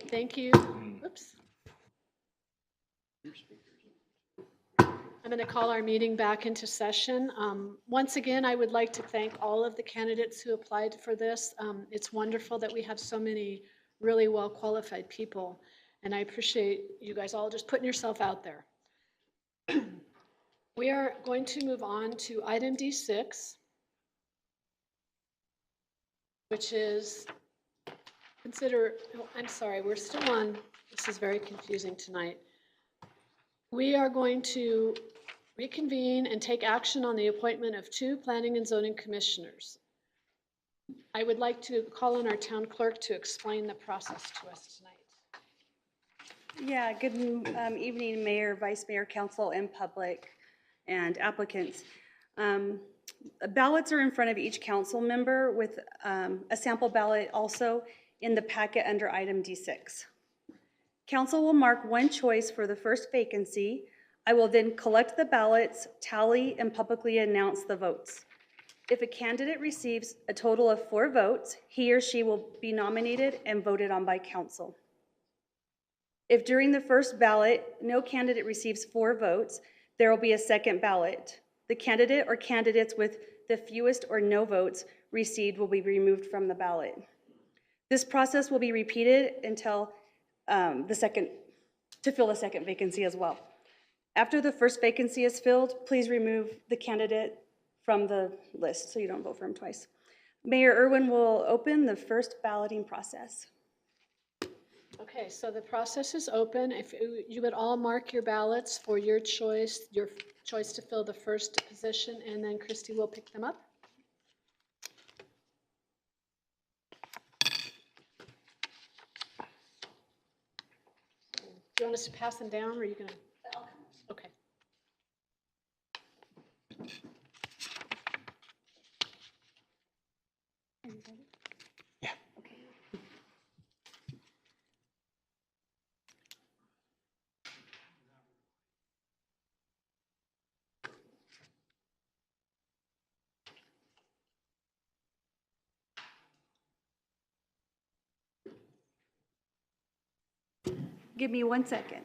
Thank you. Oops. I'm going to call our meeting back into session. Once again, I would like to thank all of the candidates who applied for this. It's wonderful that we have so many really well-qualified people, and I appreciate you guys all just putting yourself out there. We are going to move on to item D6, which is I'm sorry, we're still on, this is very confusing tonight. We are going to reconvene and take action on the appointment of 2 planning and zoning commissioners. I would like to call on our town clerk to explain the process to us tonight. Yeah, good evening, Mayor, Vice Mayor, Council, and public, and applicants. Ballots are in front of each council member with a sample ballot also in the packet under item D6. Council will mark one choice for the first vacancy. I will then collect the ballots, tally, and publicly announce the votes. If a candidate receives a total of 4 votes, he or she will be nominated and voted on by council. If during the first ballot, no candidate receives 4 votes, there will be a second ballot. The candidate or candidates with the fewest or no votes received will be removed from the ballot. This process will be repeated until to fill the second vacancy as well. After the first vacancy is filled, please remove the candidate from the list so you don't vote for him twice. Mayor Irwin will open the first balloting process. Okay, so the process is open. If you would all mark your ballots for your choice to fill the first position, and then Christy will pick them up. Do you want us to pass them down, or are you going to? Okay. Yeah. Okay. Give me 1 second.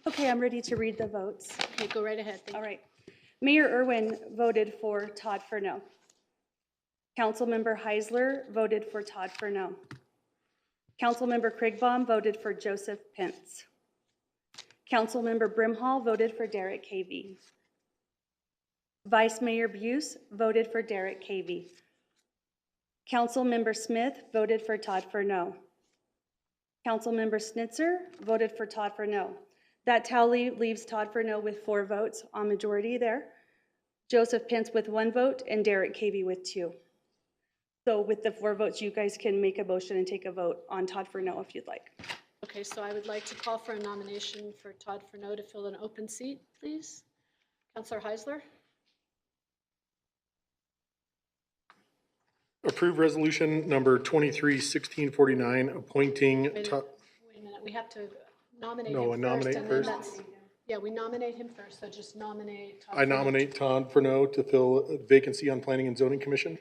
Okay, I'm ready to read the votes. Okay, go right ahead. Thank All right. Mayor Irwin voted for Todd Furneaux. Councilmember Heisler voted for Todd Furneaux. Councilmember Krigbaum voted for Joseph Pence. Councilmember Brimhall voted for Derek Cavey. Vice Mayor Buse voted for Derek Cavey. Councilmember Smith voted for Todd Furneaux. Councilmember Snitzer voted for Todd Furneaux. That tally leaves Todd Furneaux with 4 votes on majority there. Joseph Pence with 1 vote and Derek Cavey with 2. So with the 4 votes, you guys can make a motion and take a vote on Todd Furneaux if you'd like. Okay, so I would like to call for a nomination for Todd Furneaux to fill an open seat, please. Councilor Heisler. Approve resolution number 23-1649, appointing. Wait a minute, we have to nominate him first. Nominate and first. Then yeah, we nominate him first, so just nominate Todd I nominate Todd Furneaux to fill a vacancy on Planning and Zoning Commission.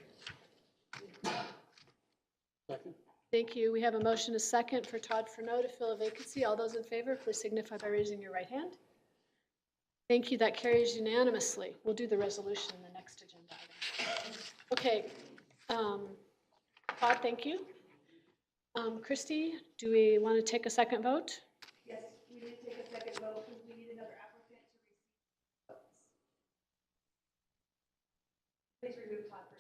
Second. Thank you. We have a motion, a second, for Todd Furneaux to fill a vacancy. All those in favor, please signify by raising your right hand. Thank you. That carries unanimously. We'll do the resolution in the next agenda item. Okay. Todd, thank you. Christy, do we want to take a second vote? Yes, we need to take a second vote because we need another applicant to receive votes. Please remove Todd Furneaux.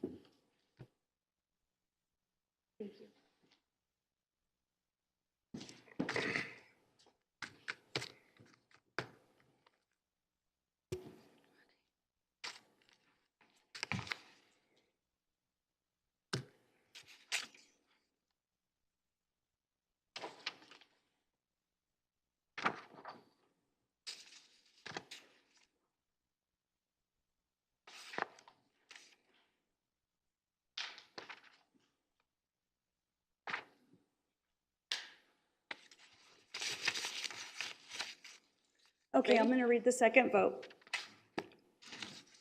Thank you. Okay, I'm Ready? going to read the second vote.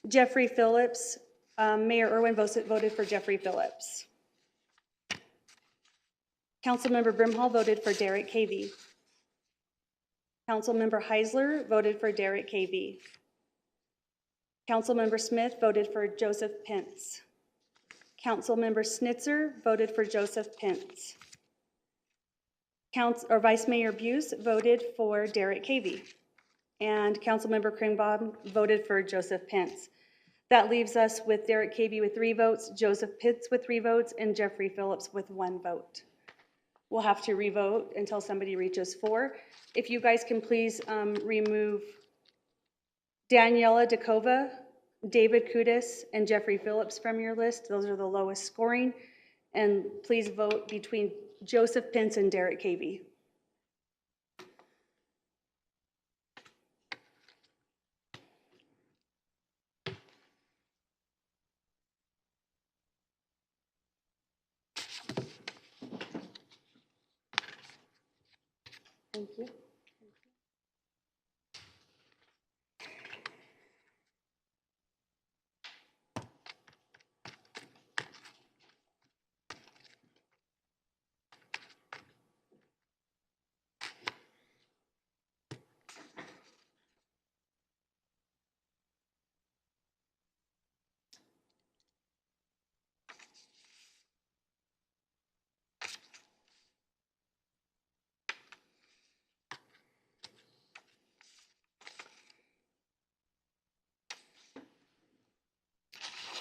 Jeffrey Phillips, Mayor Irwin voted for Jeffrey Phillips. Councilmember Brimhall voted for Derek Cavey. Councilmember Heisler voted for Derek Cavey. Councilmember Smith voted for Joseph Pence. Councilmember Snitzer voted for Joseph Pence. Vice Mayor Buse voted for Derek Cavey. And Councilmember Kringbaum voted for Joseph Pence. That leaves us with Derek Cavey with 3 votes, Joseph Pence with 3 votes, and Jeffrey Phillips with 1 vote. We'll have to revote until somebody reaches 4. If you guys can please remove Daniela Dakova, David Kudis, and Jeffrey Phillips from your list. Those are the lowest scoring. And please vote between Joseph Pence and Derek Cavey. Thank you.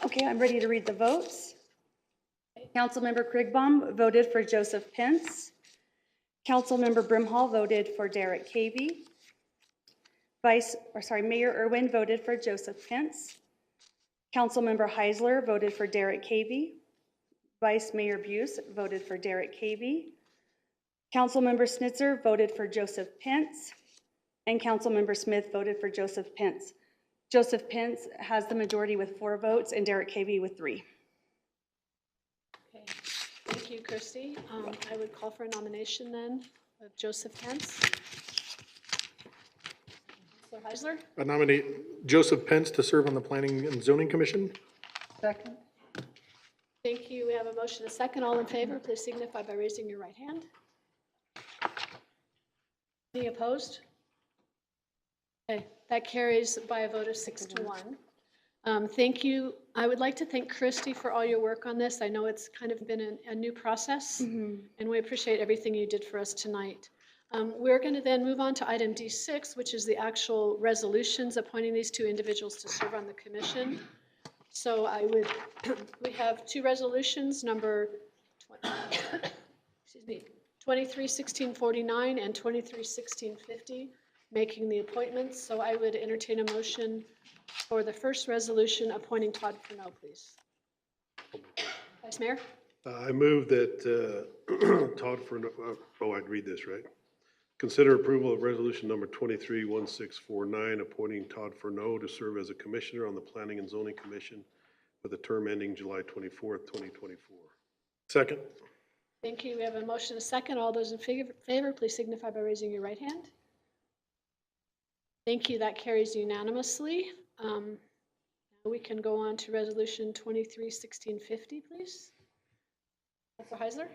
Okay, I'm ready to read the votes. Councilmember Krigbaum voted for Joseph Pence. Councilmember Brimhall voted for Derek Cavey. Mayor Irwin voted for Joseph Pence. Councilmember Heisler voted for Derek Cavey. Vice Mayor Buse voted for Derek Cavey. Councilmember Snitzer voted for Joseph Pence. And Councilmember Smith voted for Joseph Pence. Joseph Pence has the majority with 4 votes and Derek Cavey with 3. Okay, thank you, Christy. I would call for a nomination then of Joseph Pence. So Heisler? I nominate Joseph Pence to serve on the Planning and Zoning Commission. Second. Thank you. We have a motion, a second. All in favor, please signify by raising your right hand. Any opposed? Okay, that carries by a vote of 6 to 1. Thank you. I would like to thank Christy for all your work on this. I know it's kind of been a new process, and we appreciate everything you did for us tonight. We're going to then move on to item D6, which is the actual resolutions appointing these 2 individuals to serve on the commission. So we have 2 resolutions, number 231649 and 231650, making the appointments. So I would entertain a motion for the first resolution appointing Todd Furneaux, please. Vice Mayor? I move that Todd Furneaux, I'd read this, right? Consider approval of resolution number 231649, appointing Todd Furneaux to serve as a commissioner on the Planning and Zoning Commission with a term ending July 24th, 2024. Second. Thank you. We have a motion, a second. All those in favor, please signify by raising your right hand. Thank you. That carries unanimously. We can go on to resolution 231650, please. Councilor Heisler?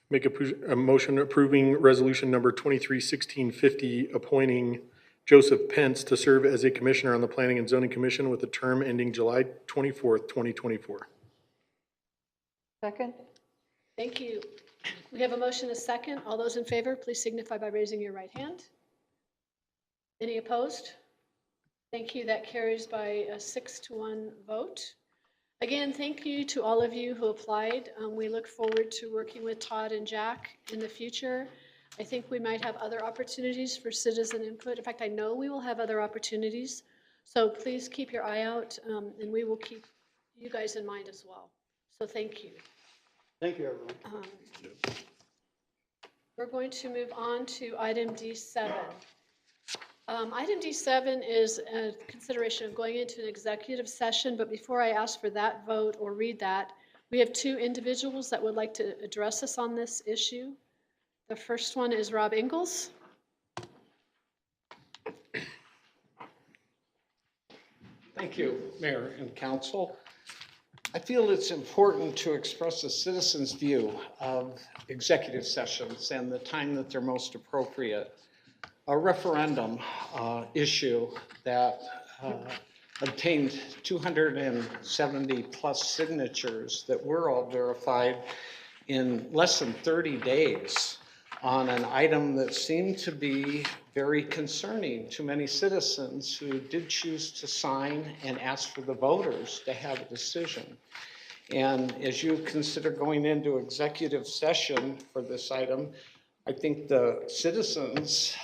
Make a motion approving resolution number 231650, appointing Joseph Pence to serve as a commissioner on the Planning and Zoning Commission with a term ending July 24th, 2024. Second. Thank you. We have a motion, a second. All those in favor, please signify by raising your right hand. Any opposed? Thank you. That carries by a 6 to 1 vote. Again, thank you to all of you who applied. We look forward to working with Todd and Jack in the future. I think we might have other opportunities for citizen input. In fact, I know we will have other opportunities. So please keep your eye out, and we will keep you guys in mind as well. So thank you. Thank you, everyone. We're going to move on to item D7. Item D7 is a consideration of going into an executive session, but before I ask for that vote or read that, we have two individuals that would like to address us on this issue. The first one is Rob Ingalls. Thank you, Mayor and Council. I feel it's important to express a citizen's view of executive sessions and the time that they're most appropriate. A referendum issue that obtained 270 plus signatures that were all verified in less than 30 days on an item that seemed to be very concerning to many citizens who did choose to sign and ask for the voters to have a decision. And as you consider going into executive session for this item, I think the citizens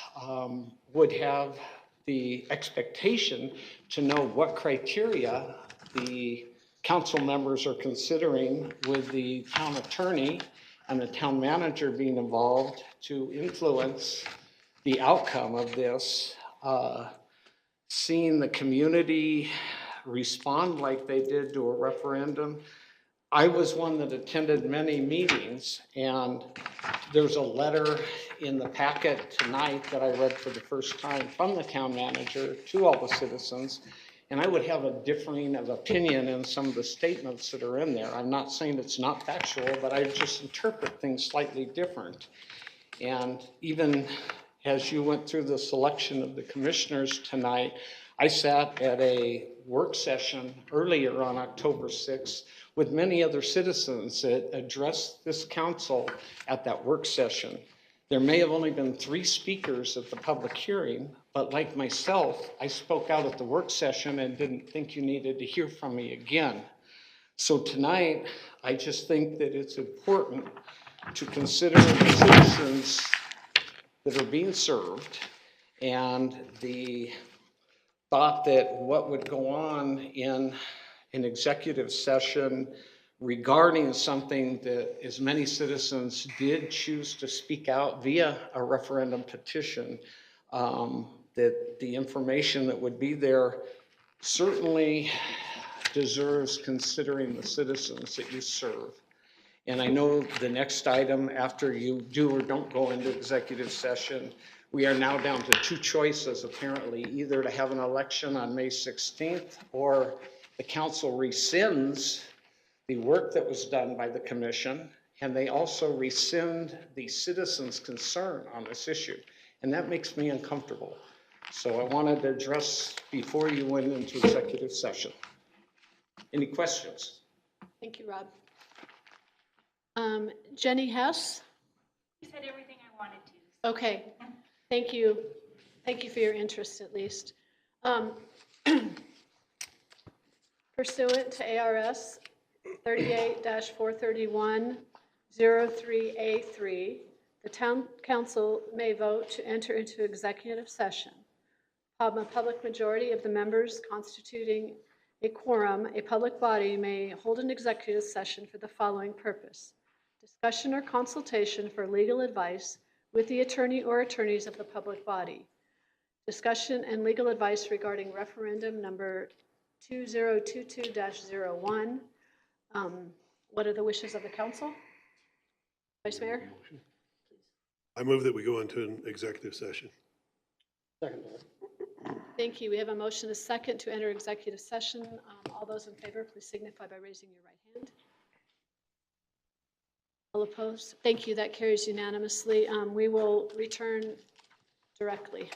would have the expectation to know what criteria the council members are considering with the town attorney and the town manager being involved to influence the outcome of this. Seeing the community respond like they did to a referendum. I was one that attended many meetings, and there's a letter in the packet tonight that I read for the first time from the town manager to all the citizens, and I would have a differing of opinion in some of the statements that are in there. I'm not saying it's not factual, but I just interpret things slightly different. And even as you went through the selection of the commissioners tonight, I sat at a work session earlier on October 6th with many other citizens that addressed this council at that work session. There may have only been 3 speakers at the public hearing, but like myself, I spoke out at the work session and didn't think you needed to hear from me again. So tonight, I just think that it's important to consider the citizens that are being served and the thought that what would go on in an executive session regarding something that as many citizens did choose to speak out via a referendum petition, that the information that would be there certainly deserves considering the citizens that you serve. And I know the next item after you do or don't go into executive session, we are now down to 2 choices apparently, either to have an election on May 16th or the council rescinds the work that was done by the commission, and they also rescind the citizens' concern on this issue. And that makes me uncomfortable. So I wanted to address before you went into executive session. Any questions? Thank you, Rob. Jenny Hess? You said everything I wanted to. Okay, thank you. Thank you for your interest at least. Pursuant to ARS 38-431-03A3, the town council may vote to enter into executive session. Upon a public majority of the members constituting a quorum, a public body may hold an executive session for the following purpose: discussion or consultation for legal advice with the attorney or attorneys of the public body. Discussion and legal advice regarding referendum number 2022-01. What are the wishes of the council? Vice Mayor? I move that we go into an executive session. Second. Thank you. We have a motion, a second, to enter executive session. All those in favor, please signify by raising your right hand. All opposed? Thank you. That carries unanimously. We will return directly.